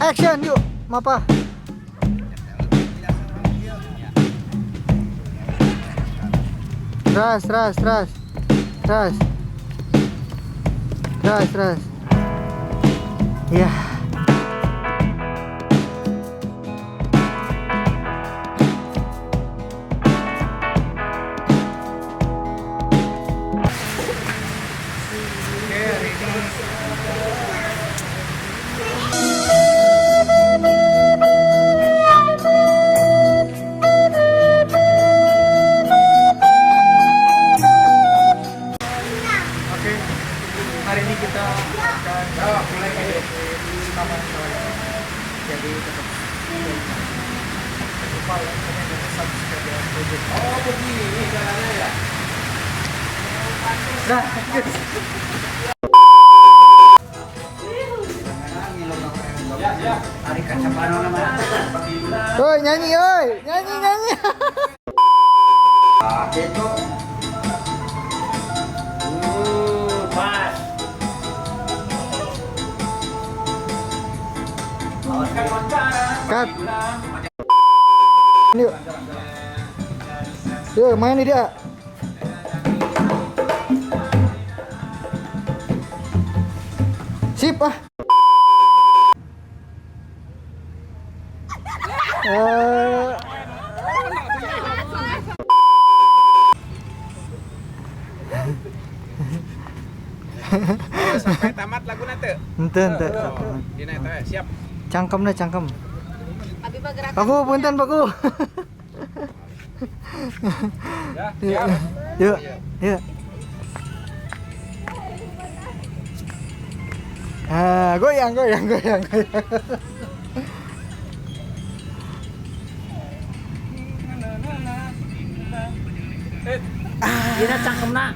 Action yuk, Mapa. Teras. Ya. Hari ini kita akan mulai rekaman jadi tetap lupa like dan subscribe ya. Oh begini caranya ya. Nah, ya. Hari kaca pano nama. Oi nyanyi. Itu. Pas. Cut. Yuk. Yuk main nih dia. Sip ah. Sampai tamat lagu nanti. Ente. Di nanti siap. Cangkem. Paku punten Paku. Ya, siap. Yuk. Ah, goyang. Ini cangkemna.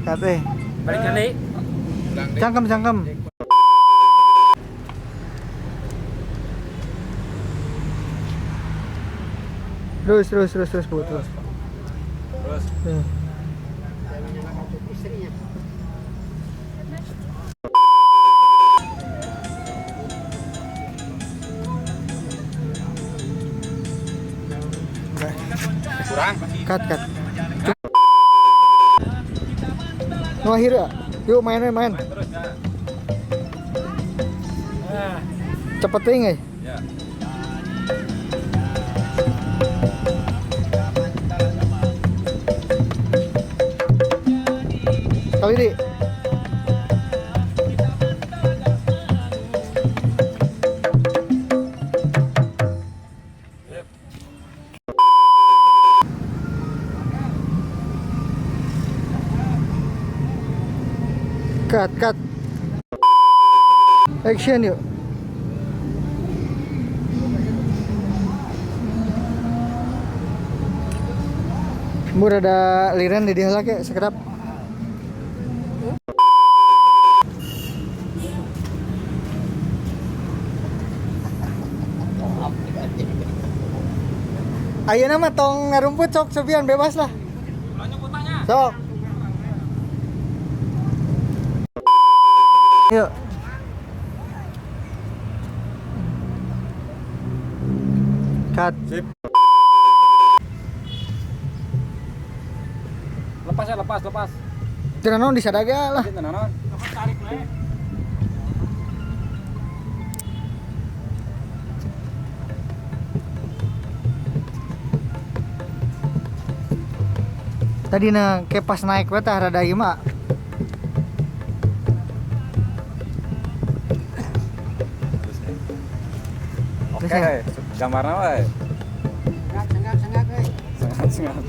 Kate. Balik kali. Cangkem. Terus, Bu. Terus. Nih. Kurang. Cut. Akhir ya. Yuk main. Cepet tinggi. Ya. Kali ini. Cut. Action yuk. Mur ada liran di dia lagi sekedap. Ayo nama tong ngarumput sok Sofian bebas lah. Sok. Yuk. Cut. Sip. Lepas. Jangan non disadaga lah. Tarik we. Tadi na kayak pas naik we tah rada ieu mah. Oke, gambarna we. Sengat euy. Sengat.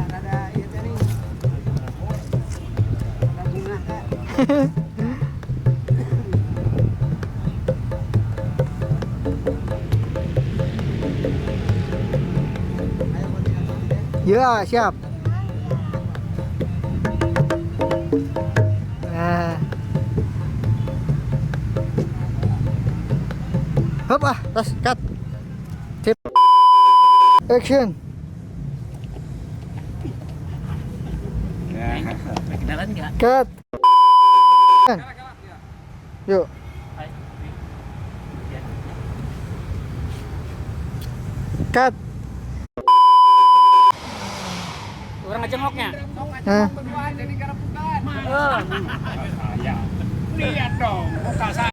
Rada ieu teh nih. Rada bunga teh. Ya, siap. Nah. Hop tas cut. Sip. Action. Ya. Kenalan enggak? Cut. Yuk. Cut. Orang ngejengoknya. Hah? Lihat dong, muka saya.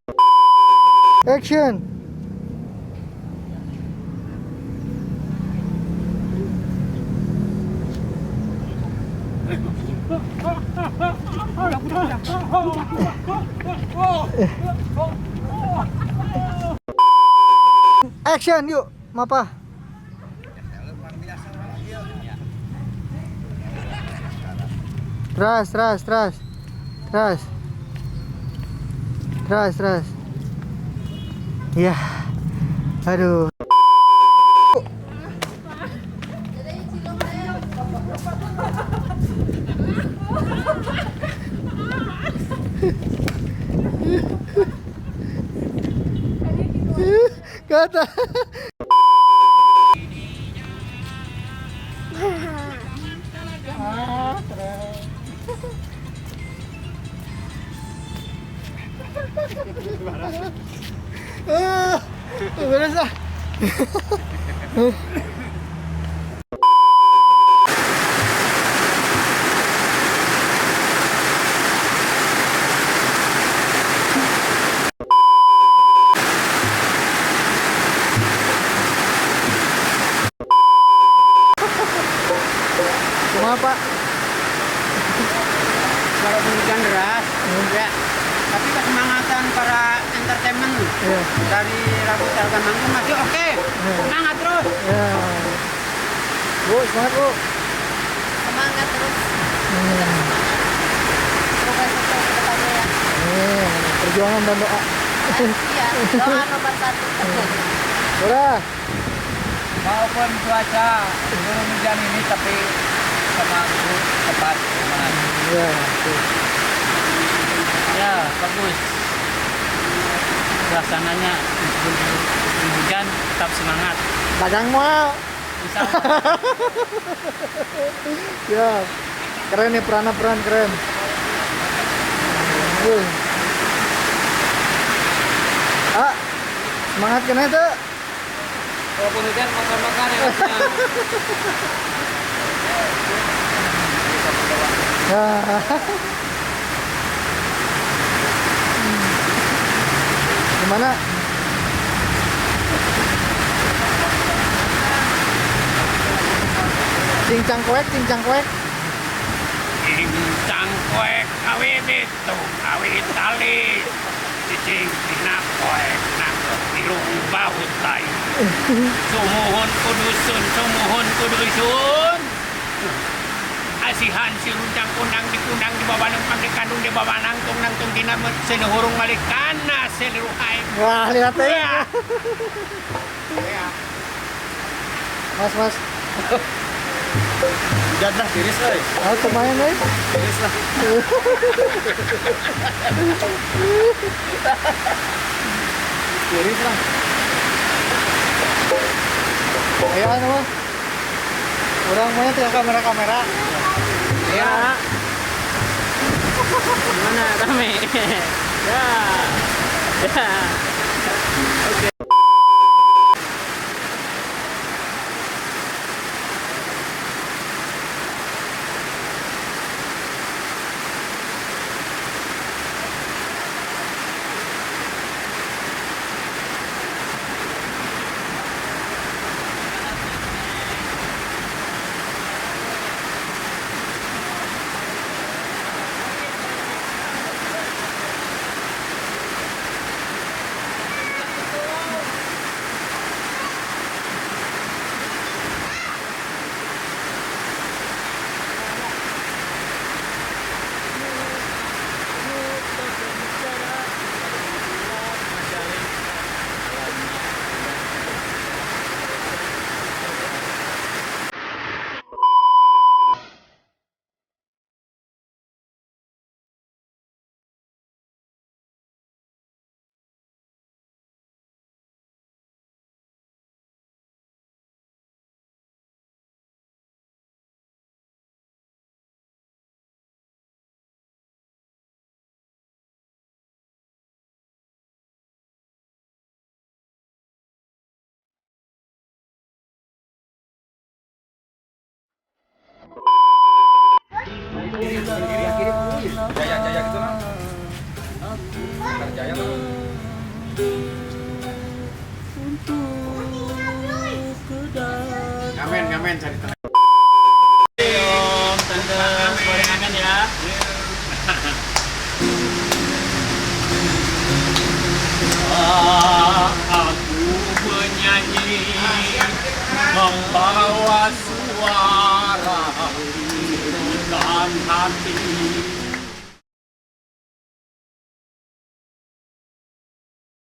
Action. Action yuk, Mapa. Teras. Ya. Aduh. Kata. Beres lah. Cuma Pak. Walaupun hujan deras, ya. Tapi kesemangatan para entertainment Iya. dari Rabu Targa Manggung masih oke. Semangat terus. Ya. Bu, semangat Bu. Semangat terus. Hmm. Semoga sukses ke depannya ya. Perjuangan dan doa. Iya, doa nomor 1. Udah. Walaupun cuaca turun hujan ini, tapi semangat tepat semangat. Ya. Ya, bagus. Pelaksananya meskipun hujan tetap semangat. Dagang mal. Bisa. Ya. Keren nih peran keren. Ah, semangat kena itu. Walaupun hujan makan-makan enaknya. Ya. Gimana? Cincang kuek. Cincang kuek kawit itu, kawit tali. Cicing pinak kuek nak irung baut tai. Sumuhun kudusun. Asihan si runcang kunang di bawah nangkang di kandung di bawah nangtung dina seluhurung malikana seluruh hai. Wah, lihat deh. Ya. Mas. Udah dah tiris lah. Ah, lumayan deh. Tiris lah. Tiris lah. Ayo anu mah. Orang maunya tuh kamera. Ya. Mana rame? Ya. Oke. pengamen cari tengah. Om, tante, gorengan ya. Aku menyanyi membawa suara dan hati.